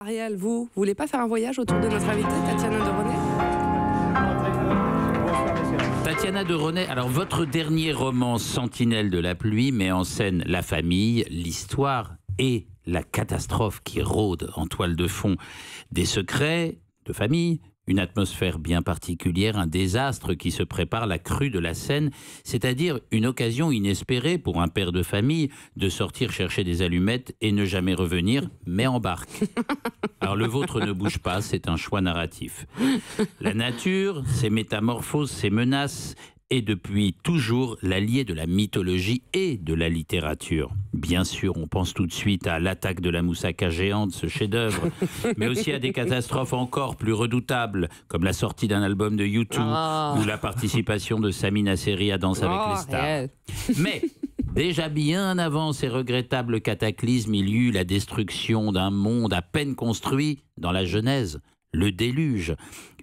Ariel, vous voulez pas faire un voyage autour de notre invitée, Tatiana de René? Tatiana de René, alors votre dernier roman Sentinelle de la pluie met en scène la famille, l'histoire et la catastrophe qui rôde en toile de fond. Des secrets de famille, une atmosphère bien particulière, un désastre qui se prépare, la crue de la Seine, c'est-à-dire une occasion inespérée pour un père de famille de sortir chercher des allumettes et ne jamais revenir, mais en barque. Alors le vôtre ne bouge pas, c'est un choix narratif. La nature, ses métamorphoses, ses menaces, est depuis toujours l'allié de la mythologie et de la littérature. Bien sûr, on pense tout de suite à l'attaque de la moussaka géante, ce chef-d'œuvre, mais aussi à des catastrophes encore plus redoutables, comme la sortie d'un album de U2 ou la participation de Sami Nasseri à Danse avec les stars. Mais déjà bien avant ces regrettables cataclysmes, il y eut la destruction d'un monde à peine construit dans la Genèse, le déluge.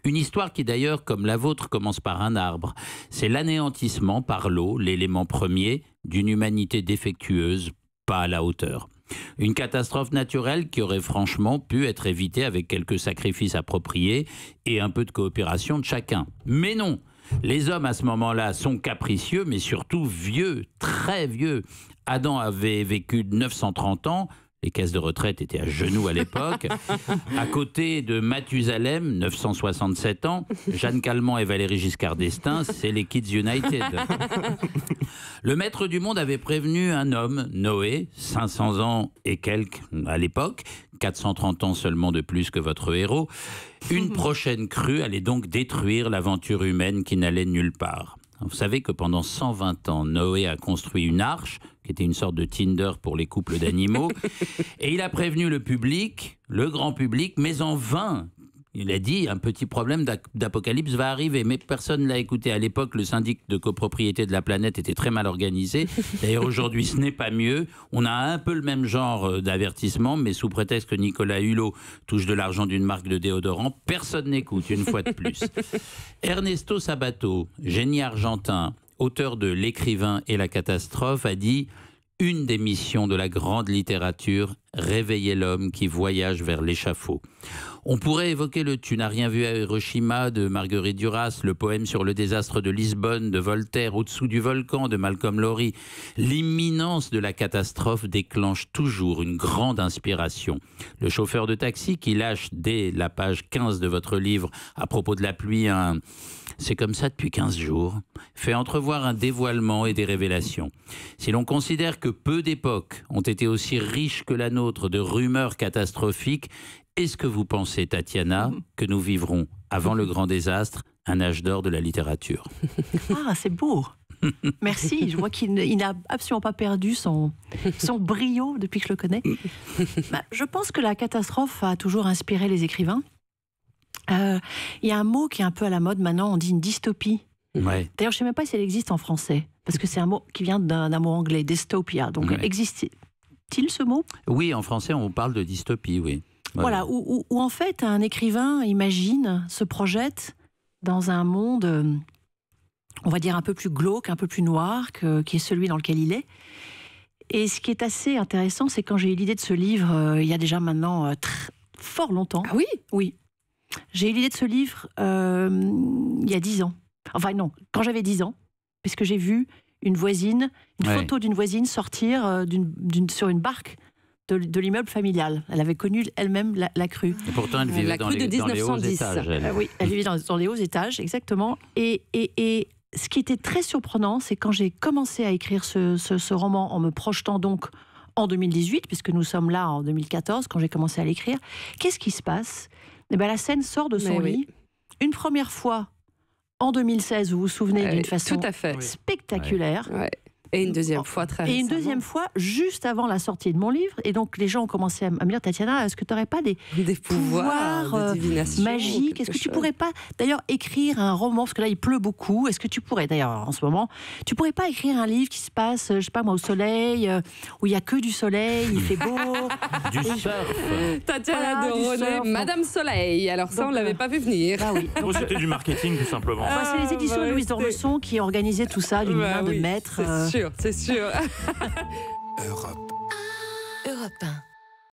Une histoire qui d'ailleurs, comme la vôtre, commence par un arbre. C'est l'anéantissement par l'eau, l'élément premier, d'une humanité défectueuse, pas à la hauteur. Une catastrophe naturelle qui aurait franchement pu être évitée avec quelques sacrifices appropriés et un peu de coopération de chacun. Mais non, les hommes à ce moment-là sont capricieux, mais surtout vieux, très vieux. Adam avait vécu 930 ans. Les caisses de retraite étaient à genoux à l'époque. À côté de Mathusalem, 967 ans, Jeanne Calment et Valéry Giscard d'Estaing, c'est les Kids United. Le maître du monde avait prévenu un homme, Noé, 500 ans et quelques à l'époque, 430 ans seulement de plus que votre héros. Une prochaine crue allait donc détruire l'aventure humaine qui n'allait nulle part. Vous savez que pendant 120 ans, Noé a construit une arche, qui était une sorte de Tinder pour les couples d'animaux, et il a prévenu le public, le grand public, mais en vain. Il a dit, un petit problème d'apocalypse va arriver, mais personne ne l'a écouté. À l'époque, le syndic de copropriété de la planète était très mal organisé. D'ailleurs, aujourd'hui, ce n'est pas mieux. On a un peu le même genre d'avertissement, mais sous prétexte que Nicolas Hulot touche de l'argent d'une marque de déodorant, personne n'écoute, une fois de plus. Ernesto Sabato, génie argentin, auteur de L'écrivain et la catastrophe, a dit « Une des missions de la grande littérature, réveiller l'homme qui voyage vers l'échafaud ». On pourrait évoquer le « Tu n'as rien vu à Hiroshima » de Marguerite Duras, le poème sur le désastre de Lisbonne de Voltaire, Au-dessous du volcan de Malcolm Lowry. L'imminence de la catastrophe déclenche toujours une grande inspiration. Le chauffeur de taxi qui lâche dès la page 15 de votre livre à propos de la pluie un « C'est comme ça depuis 15 jours » fait entrevoir un dévoilement et des révélations. Si l'on considère que peu d'époques ont été aussi riches que la nôtre de rumeurs catastrophiques, est-ce que vous pensez, Tatiana, que nous vivrons, avant le grand désastre, un âge d'or de la littérature? Ah, c'est beau. Merci. Je vois qu'il n'a absolument pas perdu son brio depuis que je le connais. Je pense que la catastrophe a toujours inspiré les écrivains. Il y a un mot qui est un peu à la mode maintenant, on dit une dystopie. Ouais. D'ailleurs, je ne sais même pas si elle existe en français, parce que c'est un mot qui vient d'un mot anglais, dystopia. Donc, existe-t-il ce mot? Oui, en français, on parle de dystopie, oui. Voilà, où en fait un écrivain imagine, se projette dans un monde, on va dire un peu plus glauque, un peu plus noir qui est celui dans lequel il est. Et ce qui est assez intéressant, c'est quand j'ai eu l'idée de ce livre, il y a déjà maintenant fort longtemps. Ah oui? Oui. J'ai eu l'idée de ce livre il y a 10 ans. Enfin non, quand j'avais 10 ans, puisque j'ai vu une photo d'une voisine sortir sur une barque de l'immeuble familial. Elle avait connu elle-même la crue. Et pourtant, elle vivait dans les hauts étages. Oui, elle vivait dans les hauts étages, exactement. Et ce qui était très surprenant, c'est quand j'ai commencé à écrire ce roman en me projetant donc en 2018, puisque nous sommes là en 2014, quand j'ai commencé à l'écrire, qu'est-ce qui se passe? Eh bien, la scène sort de son lit. Une première fois, en 2016, vous vous souvenez, d'une façon spectaculaire. Ouais. Et une deuxième fois très récemment. Et une deuxième fois, juste avant la sortie de mon livre. Et donc, les gens ont commencé à me dire, Tatiana, est-ce que tu n'aurais pas des pouvoirs de divination, magiques? Est-ce que tu pourrais pas, d'ailleurs, écrire un roman? Parce que là, il pleut beaucoup. Est-ce que tu pourrais, d'ailleurs, en ce moment, tu pourrais pas écrire un livre qui se passe, je sais pas moi, au soleil, où il n'y a que du soleil, il fait beau. Du surf. Tatiana de René, Madame Soleil. Alors ça, on ne l'avait pas vu venir. Ah oui. Donc, c'était du marketing, tout simplement. C'est les éditions Louise d'Ormesson qui ont organisé tout ça d'une main de maître. C'est sûr. Europe 1.